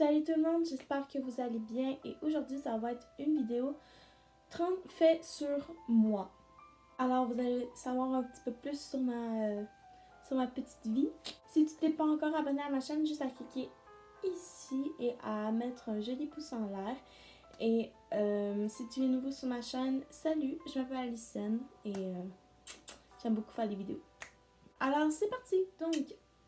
Salut tout le monde, j'espère que vous allez bien et aujourd'hui ça va être une vidéo 30 faits sur moi. Alors vous allez savoir un petit peu plus sur ma petite vie. Si tu t'es pas encore abonné à ma chaîne, juste à cliquer ici et à mettre un joli pouce en l'air. Et si tu es nouveau sur ma chaîne, salut, je m'appelle Alicenne et j'aime beaucoup faire des vidéos. Alors c'est parti, donc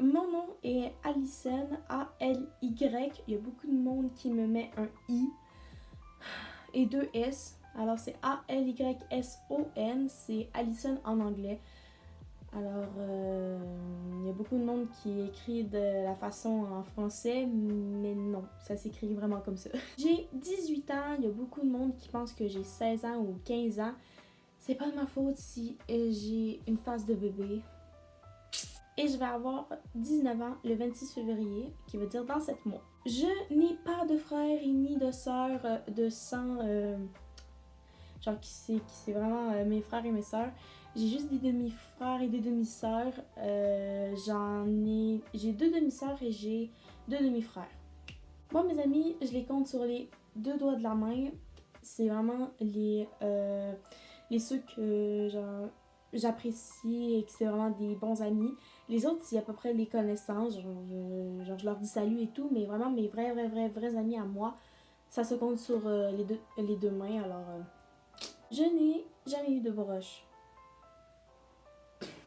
mon nom est Alicenne, A-L-Y. Il y a beaucoup de monde qui me met un I et deux S. Alors c'est A-L-Y-S-O-N, c'est Alicenne en anglais. Alors il y a beaucoup de monde qui écrit de la façon en français, mais non, ça s'écrit vraiment comme ça. J'ai 18 ans, il y a beaucoup de monde qui pense que j'ai 16 ans ou 15 ans. C'est pas de ma faute si j'ai une face de bébé. Et je vais avoir 19 ans le 26 février, qui veut dire dans 7 mois. Je n'ai pas de frère et ni de sœur de sang, genre qui c'est vraiment mes frères et mes sœurs. J'ai juste des demi-frères et des demi-sœurs. J'ai 2 demi-sœurs et j'ai 2 demi-frères. Moi, mes amis, je les compte sur les 2 doigts de la main. C'est vraiment les ceux que genre j'apprécie et que c'est vraiment des bons amis. Les autres, c'est à peu près les connaissances, genre je leur dis salut et tout, mais vraiment mes vrais amis à moi, ça se compte sur les deux mains. Alors, je n'ai jamais eu de broche.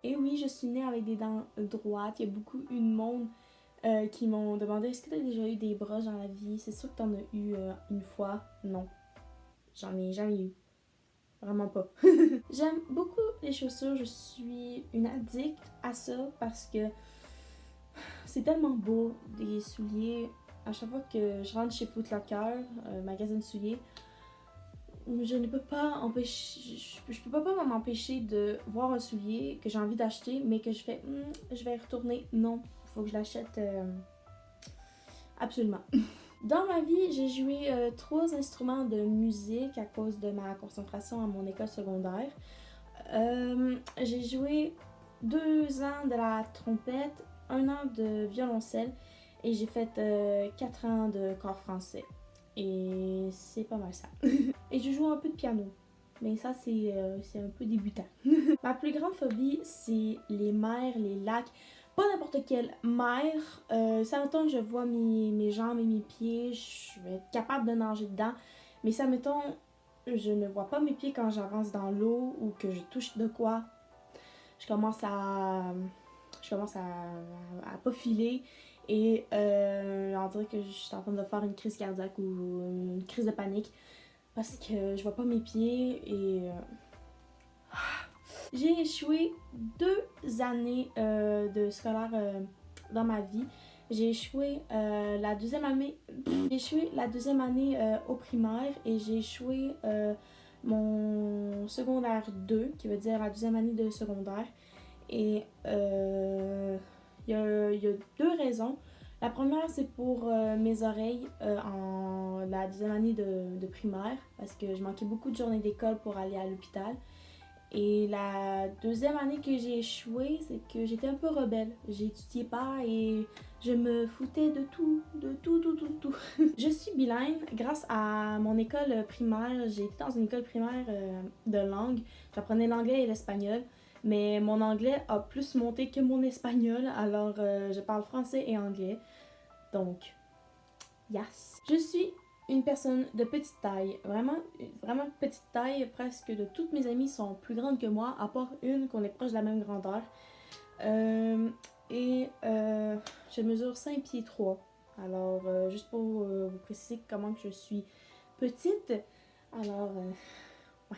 Et oui, je suis née avec des dents droites. Il y a beaucoup eu de monde qui m'ont demandé est-ce que tu as déjà eu des broches dans la vie? C'est sûr que tu en as eu une fois. Non, j'en ai jamais eu. Vraiment pas. J'aime beaucoup les chaussures, je suis une addict à ça parce que c'est tellement beau, des souliers. À chaque fois que je rentre chez Foot Locker, magasin de souliers, je ne peux pas empêcher, je peux pas m'empêcher de voir un soulier que j'ai envie d'acheter, mais que je fais, je vais y retourner. Non, il faut que je l'achète absolument. Dans ma vie, j'ai joué 3 instruments de musique à cause de ma concentration à mon école secondaire. J'ai joué 2 ans de la trompette, 1 an de violoncelle et j'ai fait 4 ans de chor français. Et c'est pas mal ça. Et je joue un peu de piano. Mais ça, c'est un peu débutant. Ma plus grande phobie, c'est les mers, les lacs. Pas n'importe quelle mer. Ça mettons que je vois mes jambes et mes pieds, je vais être capable de nager dedans. Mais ça mettons, je ne vois pas mes pieds quand j'avance dans l'eau ou que je touche de quoi. Je commence à pas filer et on dirait que je suis en train de faire une crise cardiaque ou une crise de panique parce que je vois pas mes pieds et j'ai échoué 2 années de scolaire dans ma vie. J'ai échoué la deuxième année, au primaire et j'ai échoué mon secondaire 2, qui veut dire la deuxième année de secondaire. Et il y a 2 raisons. La première, c'est pour mes oreilles en la deuxième année de primaire, parce que je manquais beaucoup de journées d'école pour aller à l'hôpital. Et la deuxième année que j'ai échoué, c'est que j'étais un peu rebelle. J'étudiais pas et je me foutais de tout. Je suis bilingue grâce à mon école primaire. J'ai été dans une école primaire de langue. J'apprenais l'anglais et l'espagnol. Mais mon anglais a plus monté que mon espagnol. Alors je parle français et anglais. Donc, yes. Je suis une personne de petite taille, vraiment petite taille, presque de toutes mes amies sont plus grandes que moi, à part une qu'on est proche de la même grandeur. Je mesure 5 pieds 3. Alors, juste pour vous préciser comment que je suis petite, alors, ouais.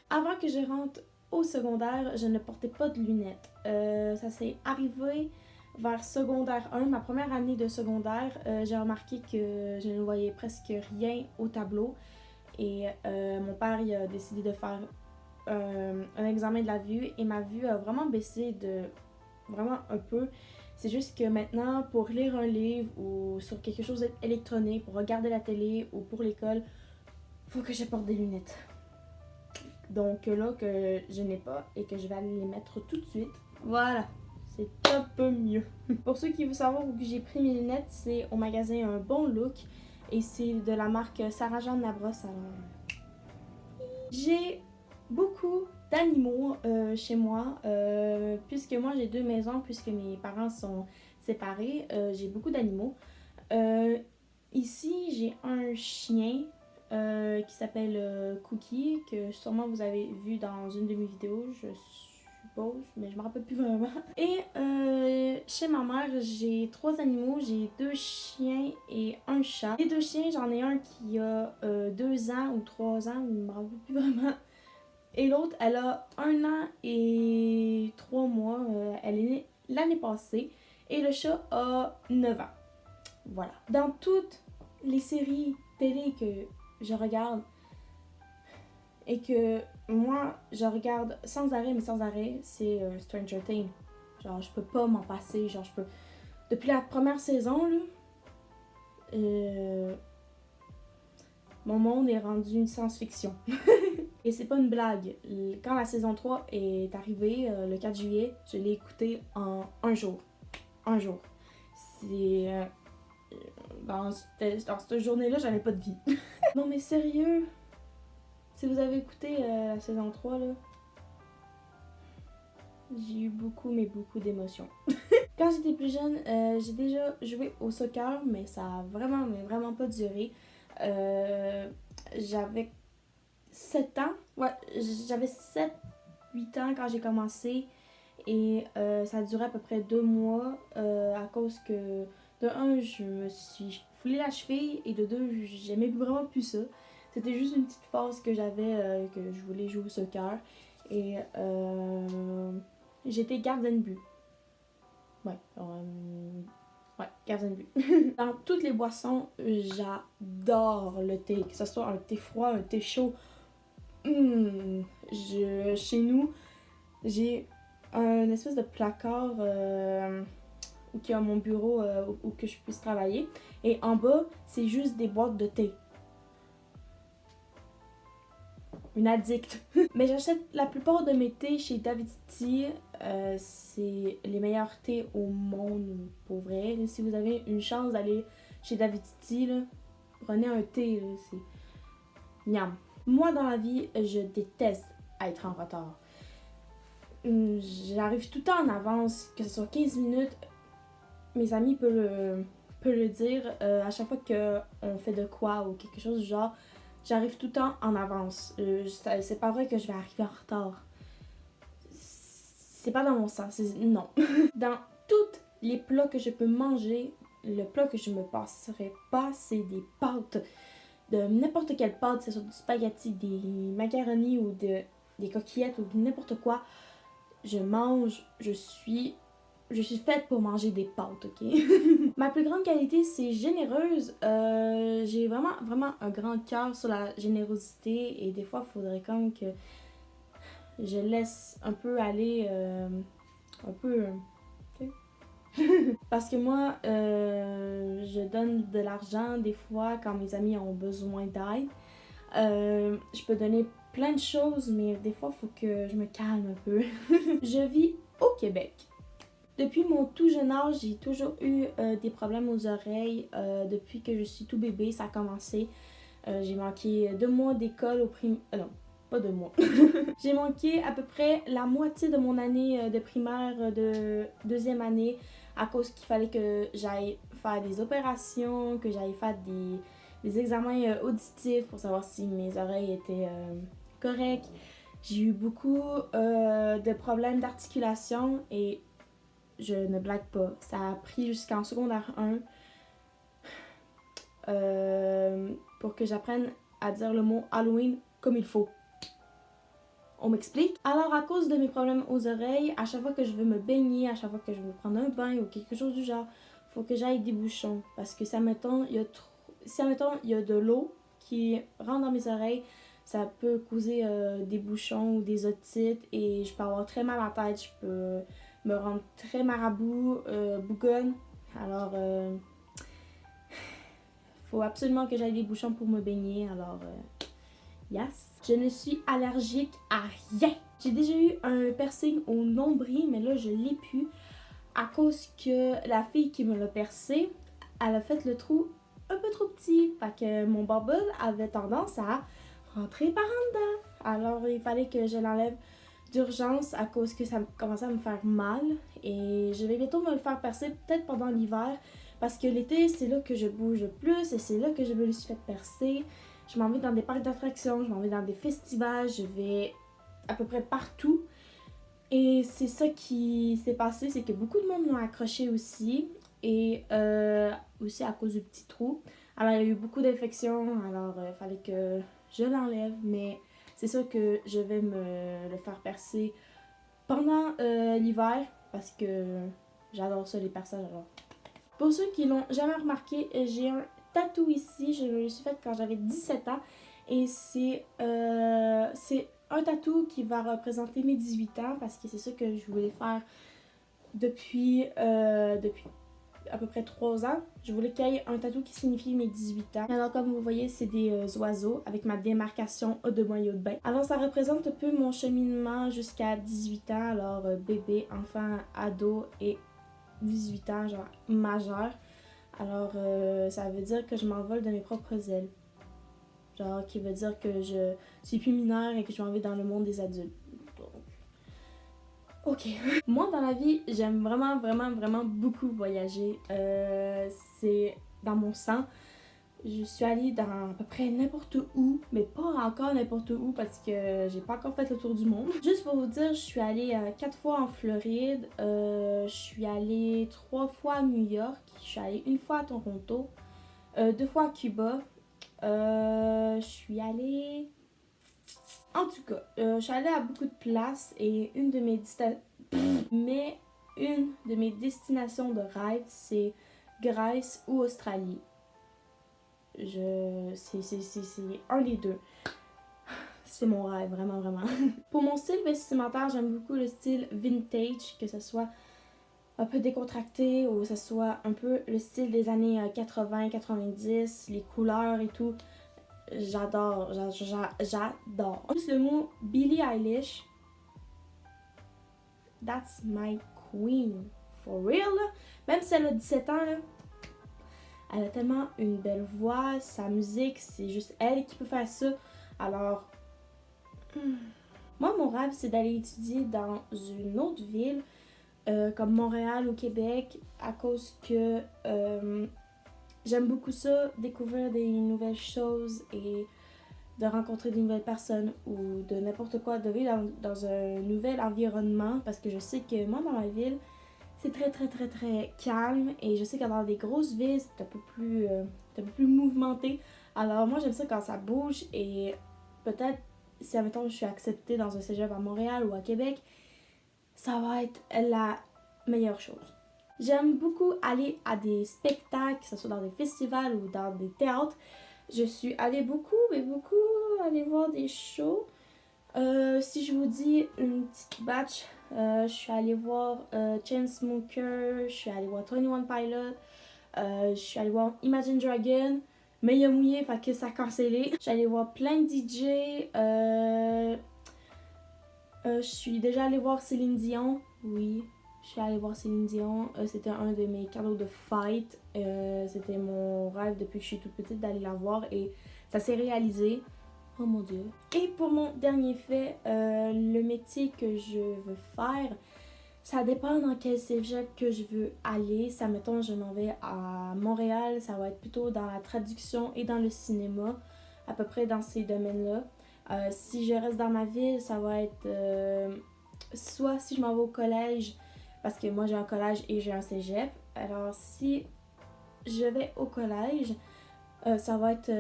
Avant que je rentre au secondaire, je ne portais pas de lunettes. Ça s'est arrivé vers secondaire 1, ma première année de secondaire, j'ai remarqué que je ne voyais presque rien au tableau. Et mon père il a décidé de faire un examen de la vue et ma vue a vraiment baissé vraiment un peu. C'est juste que maintenant, pour lire un livre ou sur quelque chose d'électronique, pour regarder la télé ou pour l'école, il faut que je porte des lunettes. Donc là, que je n'ai pas et que je vais aller les mettre tout de suite. Voilà. c'est un peu mieux. Pour ceux qui veulent savoir où j'ai pris mes lunettes, c'est au magasin Un Bon Look et c'est de la marque Sarah-Jeanne Labrosse. Alors, j'ai beaucoup d'animaux chez moi, puisque moi j'ai 2 maisons, puisque mes parents sont séparés, j'ai beaucoup d'animaux. Ici, j'ai un chien qui s'appelle Cookie, que sûrement vous avez vu dans une de mes vidéos, je suppose, mais je me rappelle plus vraiment. Et chez ma mère, j'ai 3 animaux, j'ai 2 chiens et un chat. Les 2 chiens, j'en ai un qui a 2 ans ou 3 ans, je me rappelle plus vraiment. Et l'autre, elle a 1 an et 3 mois, elle est née l'année passée. Et le chat a 9 ans. Voilà. Dans toutes les séries télé que je regarde et que moi je regarde sans arrêt, c'est Stranger Things. Genre, je peux pas m'en passer. Genre, je peux. Depuis la première saison, là, mon monde est rendu une science-fiction. Et c'est pas une blague. Quand la saison 3 est arrivée, le 4 juillet, je l'ai écoutée en un jour. Un jour. C'est. Dans cette journée-là, j'avais pas de vie. Non, mais sérieux, si vous avez écouté la saison 3, là, j'ai eu beaucoup, mais beaucoup d'émotions. Quand j'étais plus jeune, j'ai déjà joué au soccer, mais ça a vraiment, mais vraiment pas duré. J'avais 7 ans. Ouais, j'avais 7-8 ans quand j'ai commencé. Et ça a duré à peu près 2 mois à cause que, de un, je me suis foulé la cheville et de deux, j'aimais vraiment plus ça. C'était juste une petite phase que j'avais, que je voulais jouer au soccer. Et j'étais gardienne de but. Ouais, gardienne de but. Dans toutes les boissons, j'adore le thé. Que ce soit un thé froid, un thé chaud. Chez nous, j'ai un espèce de placard où il y a mon bureau où que je puisse travailler. Et en bas, c'est juste des boîtes de thé. Une addict. Mais j'achète la plupart de mes thés chez David Tea. C'est les meilleurs thés au monde, pour vrai. Là, si vous avez une chance d'aller chez David Tea, là, prenez un thé. Là, c'est miam. Moi, dans la vie, je déteste être en retard. J'arrive tout le temps en avance, que ce soit 15 minutes. Mes amis peuvent le dire. À chaque fois qu'on fait de quoi ou quelque chose du genre, j'arrive tout le temps en avance. C'est pas vrai que je vais arriver en retard. C'est pas dans mon sens. Non. Dans tous les plats que je peux manger, le plat que je me passerai pas, c'est des pâtes. De n'importe quelle pâte, que ce soit du spaghetti, des macaronis ou des coquillettes ou n'importe quoi. Je suis faite pour manger des pâtes, ok? Ma plus grande qualité, c'est généreuse. J'ai vraiment un grand cœur sur la générosité et des fois, il faudrait quand même que je laisse un peu aller, un peu... Parce que moi, je donne de l'argent des fois quand mes amis ont besoin d'aide. Je peux donner plein de choses, mais des fois, il faut que je me calme un peu. Je vis au Québec. Depuis mon tout jeune âge, j'ai toujours eu des problèmes aux oreilles. Depuis que je suis tout bébé, ça a commencé. J'ai manqué 2 mois d'école au primaire. Non, pas 2 mois. J'ai manqué à peu près la moitié de mon année de primaire de 2e année à cause qu'il fallait que j'aille faire des opérations, que j'aille faire des examens auditifs pour savoir si mes oreilles étaient correctes. J'ai eu beaucoup de problèmes d'articulation et je ne blague pas. Ça a pris jusqu'en secondaire 1 pour que j'apprenne à dire le mot Halloween comme il faut. On m'explique? Alors, à cause de mes problèmes aux oreilles, à chaque fois que je veux me baigner, à chaque fois que je veux prendre un bain ou quelque chose du genre, faut que j'aille des bouchons. Parce que si, admettons, il y a de l'eau qui rentre dans mes oreilles, ça peut causer des bouchons ou des otites et je peux avoir très mal à la tête, je peux me rendre très marabout, bougonne. Alors, faut absolument que j'aille des bouchons pour me baigner. Alors, yes. Je ne suis allergique à rien. J'ai déjà eu un piercing au nombril, mais là, je l'ai plus. à cause que la fille qui me l'a percé, elle a fait le trou un peu trop petit. Fait que mon bubble avait tendance à rentrer par en dedans. Alors il fallait que je l'enlève d'urgence à cause que ça commençait à me faire mal. Et je vais bientôt me le faire percer, peut-être pendant l'hiver. Parce que l'été, c'est là que je bouge le plus et c'est là que je me le suis fait percer. Je m'en vais dans des parcs d'attractions, je m'en vais dans des festivals, je vais à peu près partout. Et c'est ça qui s'est passé, c'est que beaucoup de monde l'ont accroché aussi. Et aussi à cause du petit trou. Alors il y a eu beaucoup d'infections, alors il fallait que je l'enlève. Mais c'est sûr que je vais me le faire percer pendant l'hiver parce que j'adore ça les perçages. Alors. Pour ceux qui l'ont jamais remarqué, j'ai un tatou ici. Je me le suis fait quand j'avais 17 ans. Et c'est un tatou qui va représenter mes 18 ans parce que c'est ça que je voulais faire depuis à peu près 3 ans. Je voulais qu'il y ait un tatou qui signifie mes 18 ans. Alors comme vous voyez, c'est des oiseaux avec ma démarcation de maillot de bain. Alors ça représente un peu mon cheminement jusqu'à 18 ans. Alors bébé, enfant, ado et 18 ans, genre majeur. Alors ça veut dire que je m'envole de mes propres ailes. Genre qui veut dire que je suis plus mineure et que je m'en vais dans le monde des adultes. Ok. Moi, dans la vie, j'aime vraiment beaucoup voyager. C'est dans mon sang. Je suis allée dans à peu près n'importe où, mais pas encore n'importe où parce que j'ai pas encore fait le tour du monde. Juste pour vous dire, je suis allée 4 fois en Floride. Je suis allée 3 fois à New York. Je suis allée 1 fois à Toronto. 2 fois à Cuba. Je suis allée... En tout cas, je suis allée à beaucoup de places et une de mes destinations de rêve, c'est Grèce ou Australie. C'est un des deux. C'est mon rêve, vraiment. Pour mon style vestimentaire, j'aime beaucoup le style vintage, que ce soit un peu décontracté ou que ce soit un peu le style des années 80-90, les couleurs et tout. J'adore. Juste le mot Billie Eilish. That's my queen. For real, là. Même si elle a 17 ans, là, elle a tellement une belle voix. Sa musique, c'est juste elle qui peut faire ça. Alors, moi, mon rêve, c'est d'aller étudier dans une autre ville, comme Montréal ou Québec, à cause que j'aime beaucoup ça, découvrir des nouvelles choses et de rencontrer de nouvelles personnes ou de n'importe quoi, de vivre dans un nouvel environnement parce que je sais que moi, dans ma ville, c'est très calme et je sais que dans des grosses villes, c'est un peu plus mouvementé. Alors moi, j'aime ça quand ça bouge et peut-être si, admettons, je suis acceptée dans un cégep à Montréal ou à Québec, ça va être la meilleure chose. J'aime beaucoup aller à des spectacles, que ce soit dans des festivals ou dans des théâtres. Je suis allée beaucoup aller voir des shows. Si je vous dis une petite batch, je suis allée voir Chainsmokers, je suis allée voir 21 Pilots, je suis allée voir Imagine Dragon, mais il a mouillé, fait que ça a cancellé. Je suis allée voir plein de DJ. Je suis déjà allée voir Céline Dion, oui. Je suis allée voir Céline Dion. C'était un de mes cadeaux de fête. C'était mon rêve depuis que je suis toute petite d'aller la voir et ça s'est réalisé. Oh mon Dieu. Et pour mon dernier fait, le métier que je veux faire, ça dépend dans quel cégep que je veux aller. Ça, mettons, je m'en vais à Montréal, ça va être plutôt dans la traduction et dans le cinéma, à peu près dans ces domaines-là. Si je reste dans ma ville, ça va être soit si je m'en vais au collège, parce que moi j'ai un collège et j'ai un cégep. Alors si je vais au collège, ça va être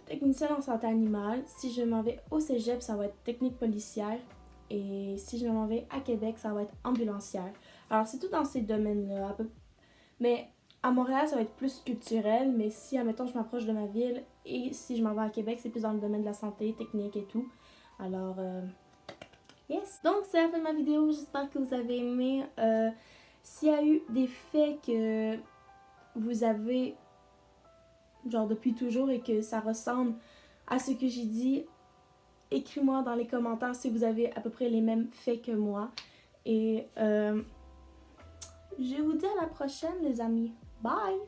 technicienne en santé animale. Si je m'en vais au cégep, ça va être technique policière. Et si je m'en vais à Québec, ça va être ambulancière. Alors c'est tout dans ces domaines-là. Mais à Montréal, ça va être plus culturel. Mais si, admettons, je m'approche de ma ville et si je m'en vais à Québec, c'est plus dans le domaine de la santé, technique et tout. Alors, yes! Donc c'est la fin de ma vidéo. J'espère que vous avez aimé. S'il y a eu des faits que vous avez genre depuis toujours et que ça ressemble à ce que j'ai dit, écris-moi dans les commentaires si vous avez à peu près les mêmes faits que moi. Et je vous dis à la prochaine les amis. Bye!